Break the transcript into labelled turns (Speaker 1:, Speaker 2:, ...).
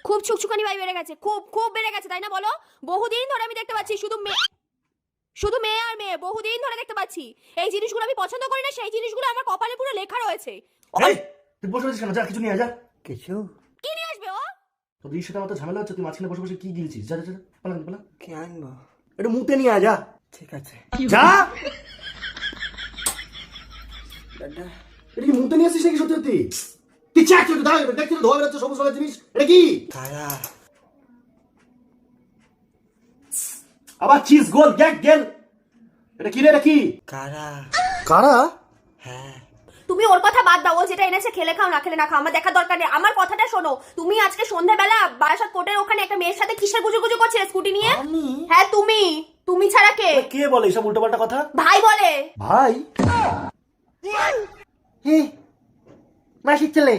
Speaker 1: খুব ছুকছুকানি ভাই বেড়ে গেছে, খুব খুব বেড়ে গেছে, তাই না বলো? বহুদিন ধরে আমি দেখতে পাচ্ছি শুধু মেয়ে আর মেয়ে, বহুদিন ধরে দেখতে পাচ্ছি। এই জিনিসগুলো আমি পছন্দ করি না, সেই জিনিসগুলো আমার কপালে পুরো লেখা রয়েছে।
Speaker 2: এই তুই বসে আছিস কেন? যা কিছু নিয়ে আয়, যা।
Speaker 3: কিছু
Speaker 1: কি নিয়ে আসবে ও?
Speaker 2: তোর সাথে আমার তো ঝামেলা হচ্ছে, তুই মাঝখানে বসে বসে কি গিলছিস? যা যা যা, পালা পালা।
Speaker 3: কি আনবো?
Speaker 2: একটু মুতে নিয়ে আয়, যা
Speaker 3: ঠিক আছে
Speaker 2: যা।
Speaker 3: দাদা।
Speaker 2: এটা কি মুতে নিয়ে আসিস নাকি সত্যি সত্যি? কি চাচ্ছ তুই? দাঁড়া, দেখছি তো ধোয়া বেরোচ্ছে সবুজ রঙের জিনিস, এটা কি?
Speaker 3: কারা?
Speaker 2: আবার চিজ গোল গ্যাগ গেল, এটা কি রে? এটা কি?
Speaker 3: কারা?
Speaker 2: কারা?
Speaker 3: হ্যাঁ
Speaker 1: তুমি ওর কথা বাদ দাও, ও যেটা এনেছে খেলে খাও না খেলে না খাও, আমার দেখার দরকার নেই। আমার কথাটা শোনো, তুমি আজকে সন্ধ্যাবেলা বারাসাত কোর্টের ওখানে একটা মেয়ের সাথে কিসের গুজুগুজু করছিলে স্কুটি নিয়ে?
Speaker 3: আমি?
Speaker 1: হ্যাঁ তুমি, তুমি ছাড়া কে?
Speaker 2: কে বলে এসব উল্টোপাল্টা কথা?
Speaker 1: ভাই বলে।
Speaker 2: ভাই?
Speaker 3: মাসির ছেলে